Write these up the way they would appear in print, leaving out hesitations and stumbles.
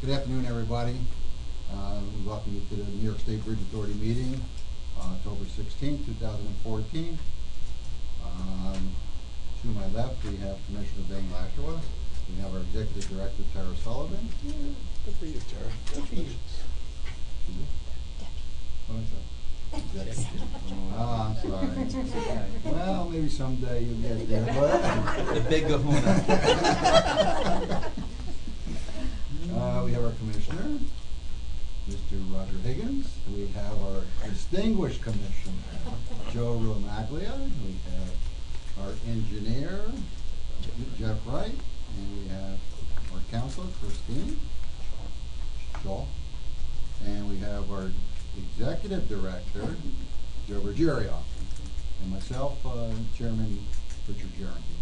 Good afternoon, everybody. We welcome you to the New York State Bridge Authority meeting, October 16, 2014. To my left, we have Commissioner Bang Lashawa. We have our Executive Director, Tara Sullivan. Yeah, good for you, Tara. Congratulations. What is that? Ah, I'm sorry. Well, maybe someday you'll get there. But The big kahuna. We have our Commissioner, Mr. Roger Higgins. We have our distinguished Commissioner, Joe Romaglia. We have our engineer, Jeff Wright. And we have our counselor, Christine Shaw. And we have our Executive Director, Joe Ruggiero. And myself, Chairman Richard Jeremy.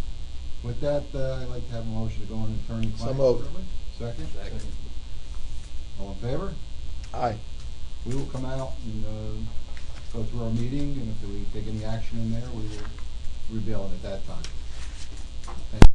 With that, I'd like to have a motion to go into attorney-client. So moved. Second? Second. All in favor? Aye. We will come out and go through our meeting, and if we take any action in there, we will reveal it at that time. Thank you.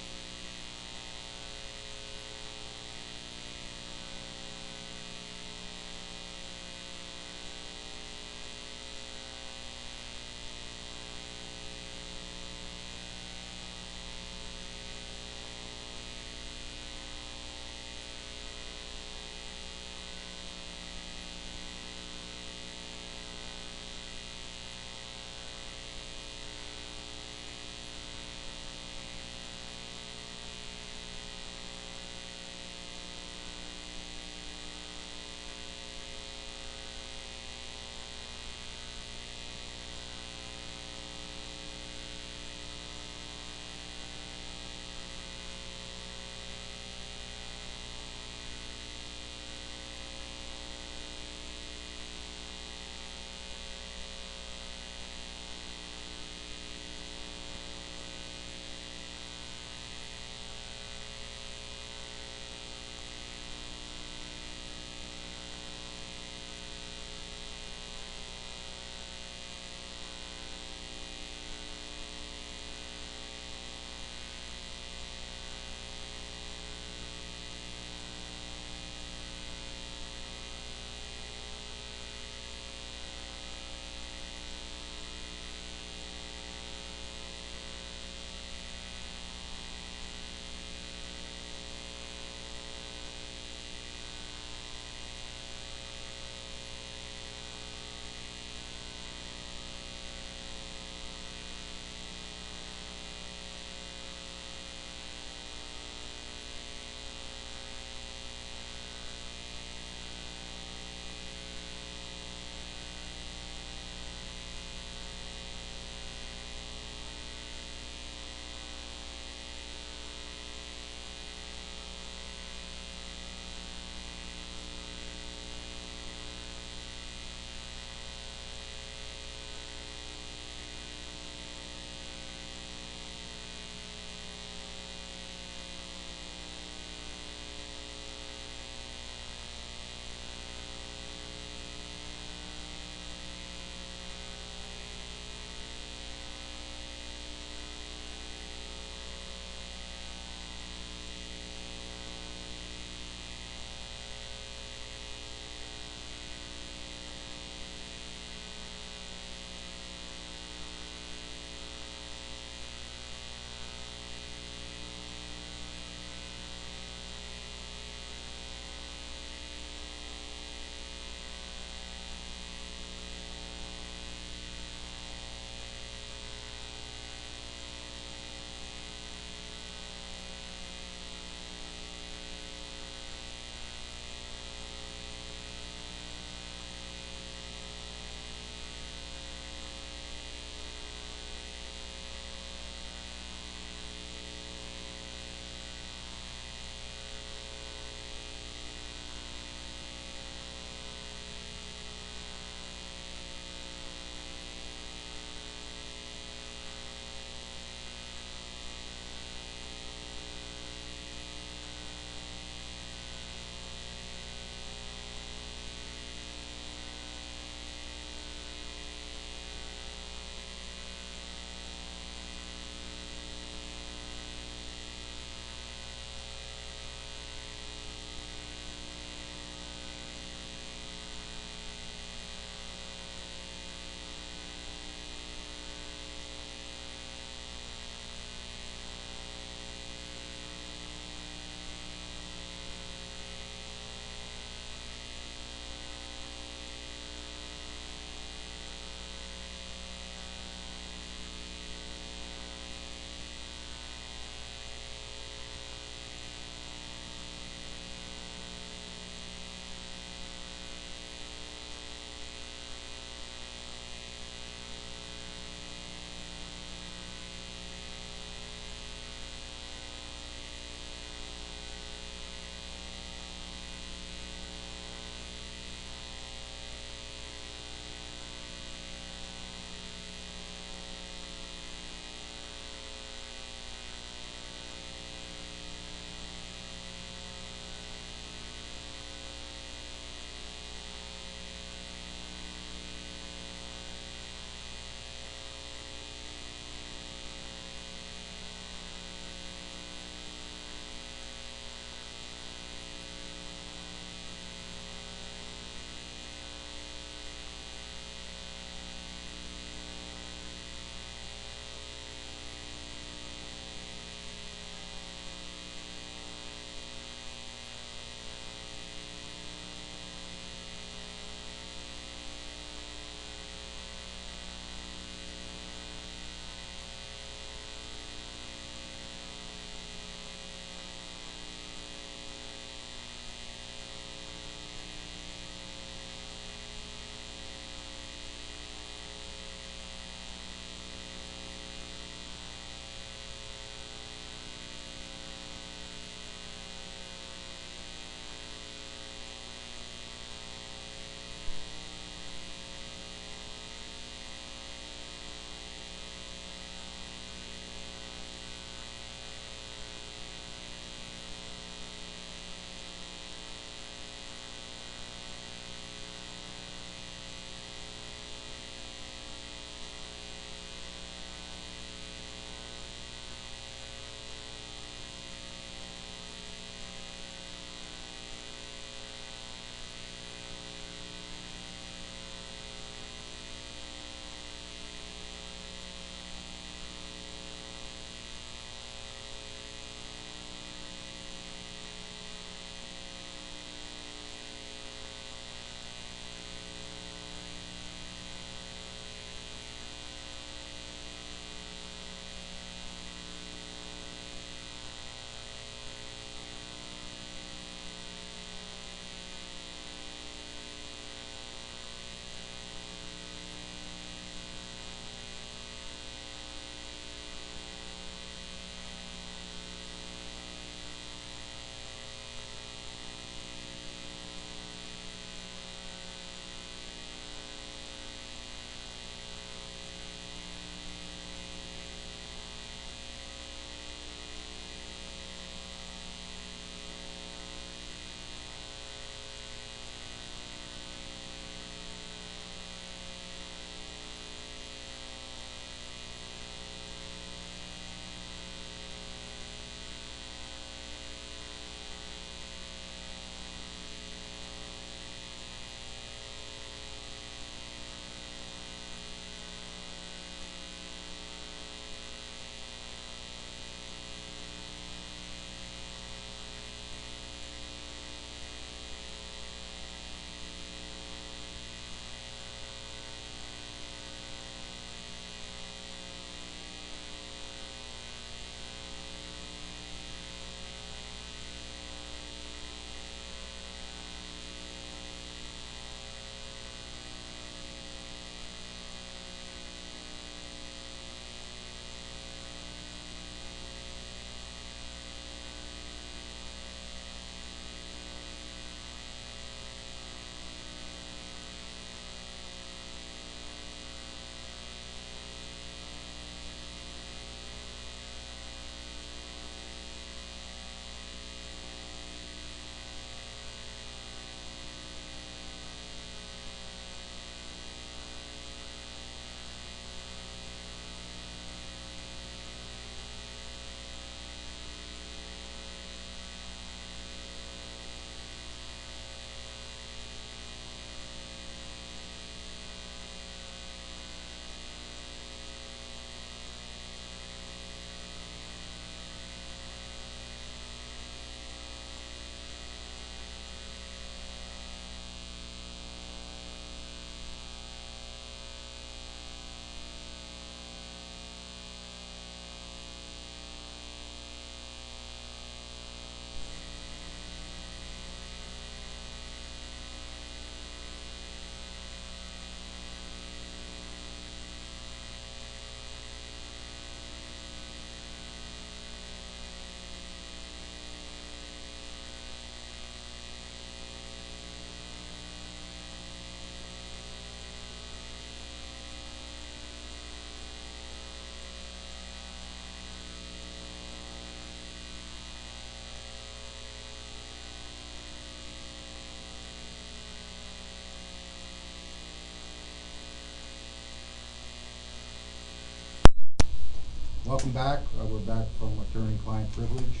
welcome back. We're back from attorney-client privilege.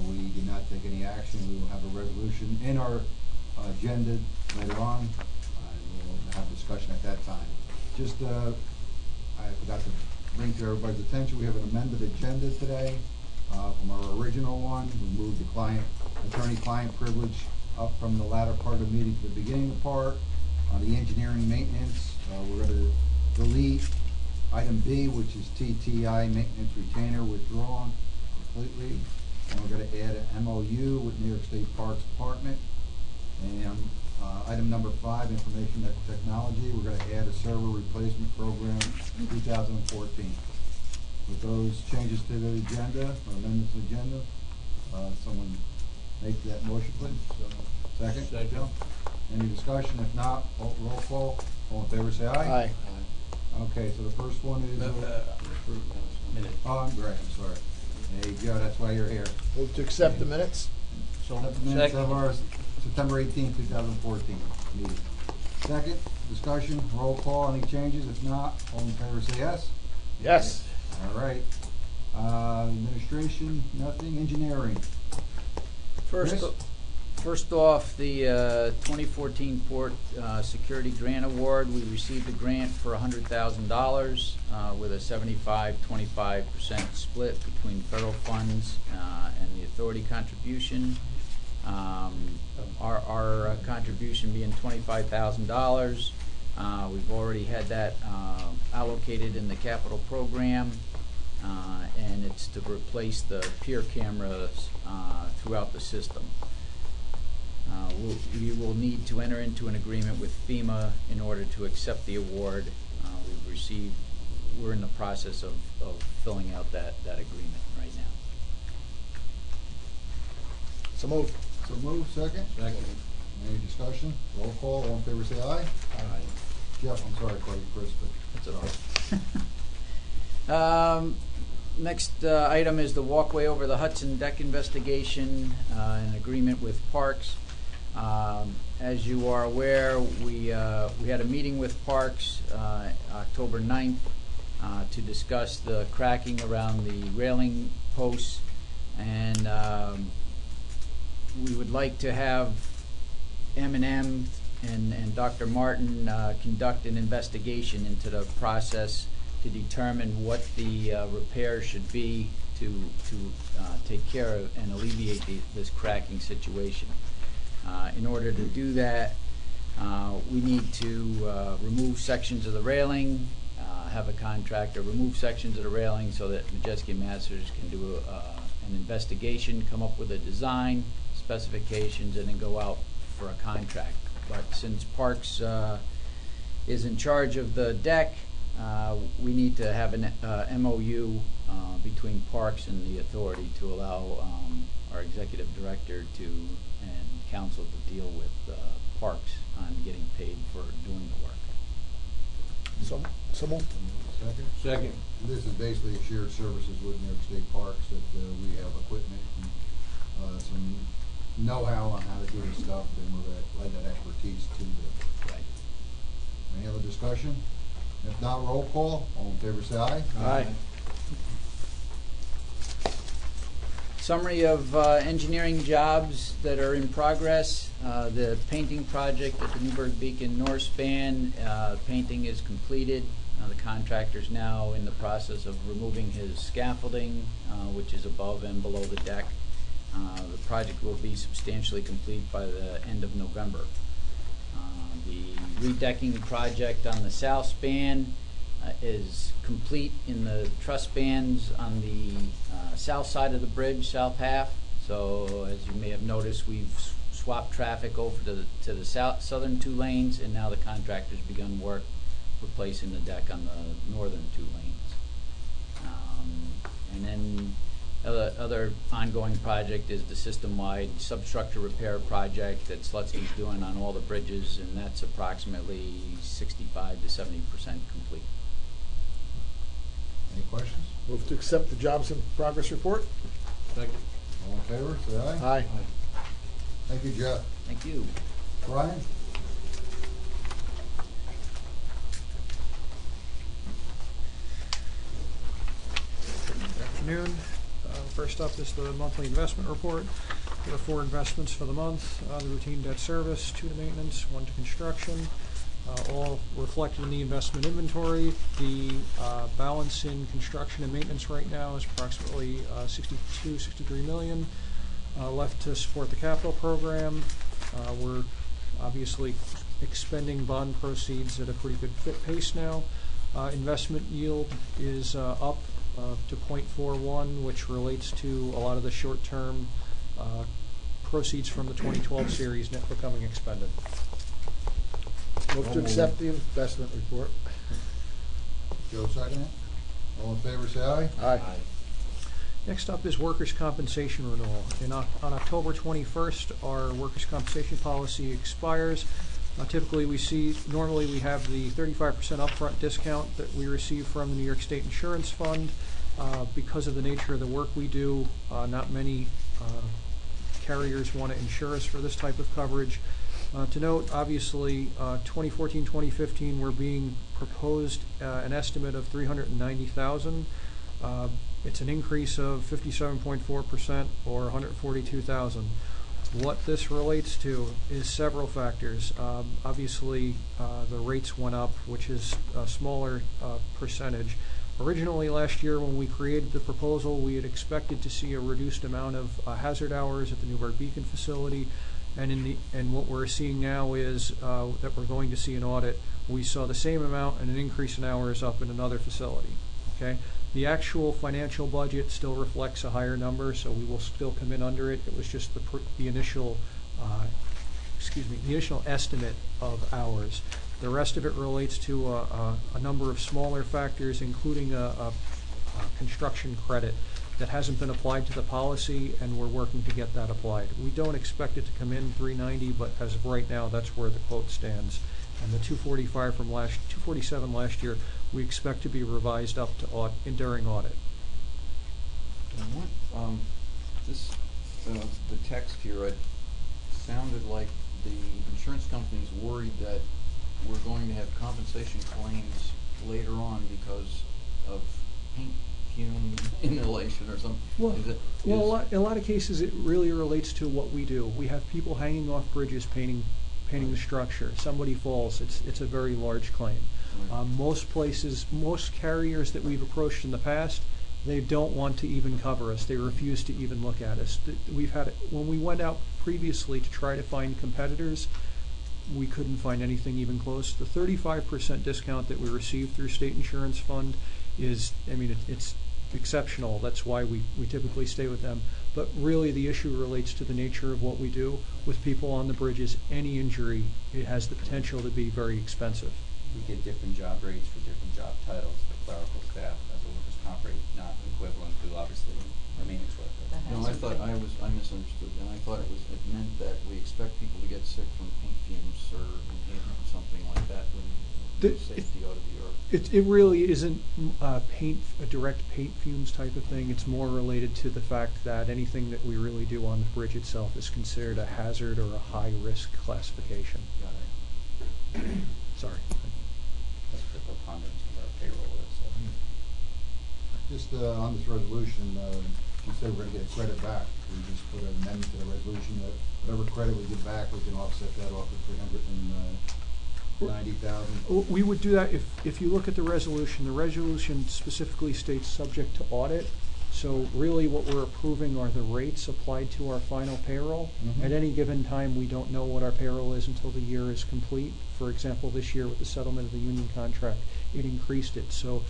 We did not take any action. We will have a resolution in our agenda later on. We'll have discussion at that time. Just, I forgot to bring to everybody's attention, we have an amended agenda today from our original one. We moved the attorney-client privilege up from the latter part of the meeting to the beginning of the part. On the engineering maintenance, we're going to delete item B, which is TTI maintenance retainer, withdrawn completely. And we're going to add an MOU with New York State Parks Department. And item number 5, information technology, we're going to add a server replacement program in 2014. With those changes to the agenda, or amendments to the agenda, someone make that motion, please. Second? Joe? Any discussion? If not, roll call. All in favor, say aye. Aye. Okay, so the first one is... Oh, I'm great, I'm sorry. There you go, that's why you're here. Move to accept the minutes. Accept the minutes of our September 18, 2014 meeting. Second, discussion, roll call, any changes? If not, all in favor say yes. Yes. All right. Administration, nothing. Engineering. Chris? First off, the 2014 Port Security Grant Award. We received a grant for $100,000 with a 75-25% split between federal funds and the authority contribution. Our contribution being $25,000. We've already had that allocated in the capital program, and it's to replace the pier cameras throughout the system. We will need to enter into an agreement with FEMA in order to accept the award. We're in the process of filling out that agreement right now. So moved. So move, second. Second. Any discussion? Roll call, all in favor say aye. Aye. Jeff, I'm sorry to call you Chris, but That's all. Next item is the walkway over the Hudson deck investigation, an agreement with Parks. As you are aware, we had a meeting with Parks October 9th to discuss the cracking around the railing posts, and we would like to have M&M and Dr. Martin conduct an investigation into the process to determine what the repair should be to take care of and alleviate this cracking situation. In order to do that, we need to remove sections of the railing, have a contractor remove sections of the railing so that Majeski Masters can do an investigation, come up with a design, specifications, and then go out for a contract. But since Parks is in charge of the deck, we need to have an MOU between Parks and the authority to allow our executive director and council to deal with Parks on getting paid for doing the work. So moved. second. Second. This is basically a shared services with New York State Parks that we have equipment and some know-how on how to do this stuff, and we're going to lend that expertise to them. Right. Any other discussion? If not, roll call. All in favor say aye. Aye. Summary of engineering jobs that are in progress. The painting project at the Newburgh Beacon North Span, painting is completed. The contractor's now in the process of removing his scaffolding, which is above and below the deck. The project will be substantially complete by the end of November. The redecking project on the south span is complete in the truss spans on the south side of the bridge, south half. So as you may have noticed, we've swapped traffic over to the southern 2 lanes, and now the contractor's begun work replacing the deck on the northern 2 lanes. And then other ongoing project is the system-wide substructure repair project that Slutsky's doing on all the bridges, and that's approximately 65 to 70% complete. Any questions? Move to accept the jobs in progress report. Second. All in favor say aye. Aye. Thank you, Jeff. Thank you. Brian? afternoon. First up is the monthly investment report. There are 4 investments for the month. The routine debt service, 2 to maintenance, 1 to construction, all reflected in the investment inventory. The balance in construction and maintenance right now is approximately 63 million left to support the capital program. We're obviously expending bond proceeds at a pretty good pace now. Investment yield is up to 0.41, which relates to a lot of the short-term proceeds from the 2012 series net becoming expended. Move to accept the investment report. Joe, second it. All in favor, say aye. Aye. Next up is workers' compensation renewal. On October 21st, our workers' compensation policy expires. Typically, normally we have the 35% upfront discount that we receive from the New York State Insurance Fund. Because of the nature of the work we do, not many carriers want to insure us for this type of coverage. To note, obviously, 2014-2015, we're being proposed an estimate of $390,000. It's an increase of 57.4% or $142,000. What this relates to is several factors. Obviously, the rates went up, which is a smaller percentage. Originally, last year, when we created the proposal, we had expected to see a reduced amount of hazard hours at the Newburgh Beacon facility, and what we're seeing now is that we're going to see an audit. We saw the same amount and an increase in hours up in another facility. Okay. The actual financial budget still reflects a higher number, so we will still come in under it. It was just the initial, the initial estimate of hours. The rest of it relates to a number of smaller factors, including a construction credit that hasn't been applied to the policy, and we're working to get that applied. We don't expect it to come in $390, but as of right now, that's where the quote stands. And the 247 last year, we expect to be revised up to during audit. The text here, it sounded like the insurance company's worried that we're going to have compensation claims later on because of paint fume inhalation or something. In a lot of cases, it really relates to what we do. We have people hanging off bridges painting the structure. Somebody falls, it's a very large claim. Right. Most carriers that we've approached in the past, they don't want to even cover us. They refuse to even look at us. When we went out previously to try to find competitors, we couldn't find anything even close. The 35% discount that we received through State Insurance Fund it's exceptional. That's why we typically stay with them. But really the issue relates to the nature of what we do. With people on the bridges, any injury, it has the potential to be very expensive. We get different job rates for different job titles. The clerical staff as a workers' comp rate, not equivalent to obviously the maintenance worker. No, I thought I misunderstood, and I thought it meant that we expect people to get sick from paint fumes or inhaling something like that when safety ought to be. It really isn't a direct paint fumes type of thing. It's more related to the fact that anything that we really do on the bridge itself is considered a hazard or a high risk classification. Got it. Sorry. That's the preponderance of our payroll is. Just on this resolution, you said we're going to get a credit back. We just put an amendment to the resolution that whatever credit we get back, we can offset that off of $390,000. We would do that if you look at the resolution specifically states subject to audit. So really what we're approving are the rates applied to our final payroll. Mm-hmm. At any given time, we don't know what our payroll is until the year is complete. For example, this year with the settlement of the union contract, it increased it. So,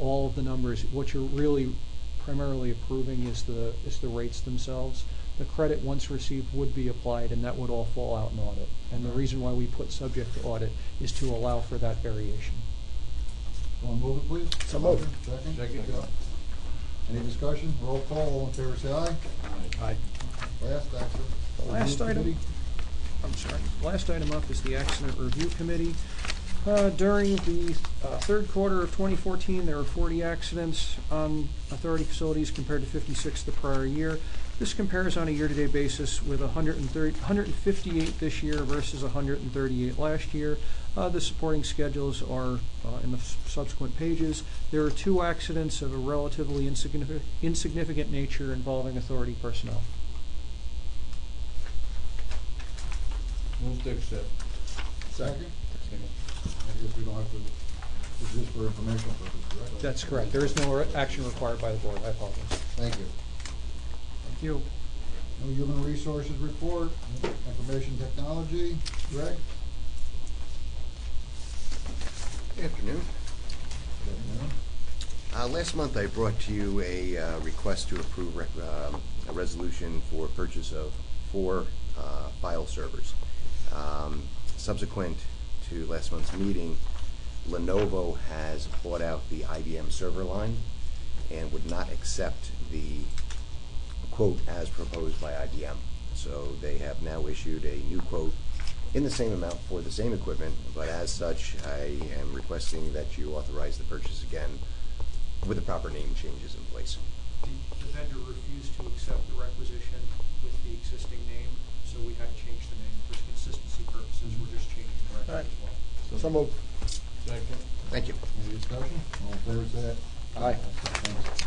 all of the numbers, what you're really primarily approving is the rates themselves. The credit, once received, would be applied, and that would all fall out in audit. And the reason why we put subject to audit is to allow for that variation. Want to move it, please? So moved. Second? Second. Any discussion? Roll call. All in favor, say aye. Aye. Last item. Last item up is the Accident Review Committee. During the third quarter of 2014, there were 40 accidents on authority facilities compared to 56 the prior year. This compares on a year-to-date basis with 158 this year versus 138 last year. The supporting schedules are in the subsequent pages. There are 2 accidents of a relatively insignificant nature involving authority personnel. Move to accept. Second? I guess we don't have to, it's just for informational purposes, right? That's correct. There is no action required by the board. I apologize. Thank you. Thank you. No human resources report, information technology, Greg? Good afternoon. Good afternoon. Last month I brought to you a request to approve a resolution for purchase of 4 file servers. Subsequent to last month's meeting, Lenovo has bought out the IBM server line and would not accept the quote as proposed by IBM. So they have now issued a new quote in the same amount for the same equipment, but as such, I am requesting that you authorize the purchase again with the proper name changes in place. The vendor refused to accept the requisition with the existing name, so we had to change the name. For consistency purposes, we're just changing the record as well. So moved. Second. Thank you. Any discussion? All in favor, say aye. Aye. Thanks.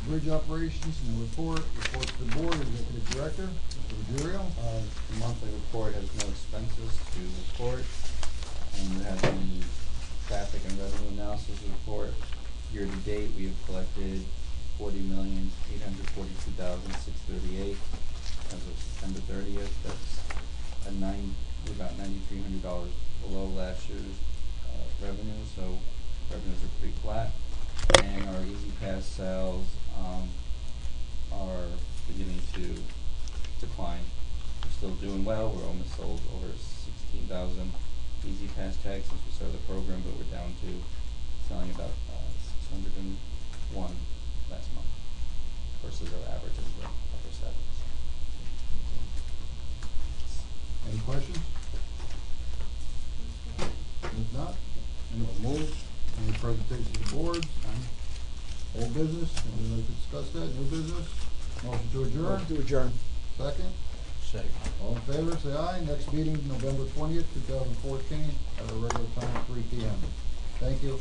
Bridge operations, no report. Report to the board, executive director, Mr. Ruggiero. The monthly report has no expenses to report. And we have the traffic and revenue analysis report. Year to date, we have collected $40,842,638 as of September 30th. That's we're about $9,300 below last year's revenue, so revenues are pretty flat. And our Easy Pass sales are beginning to decline. We're still doing well. We're almost sold over 16,000 Easy Pass tags since we started the program, but we're down to selling about 601 last month versus our average of the upper 70s. Any questions? If not, any move, any presentation to the board? Old business, anybody like to discuss that? New business? Motion to adjourn? Motion to adjourn. Second? Second. All in favor, say aye. Next meeting, November 20th, 2014, at our regular time, 3 p.m. Thank you.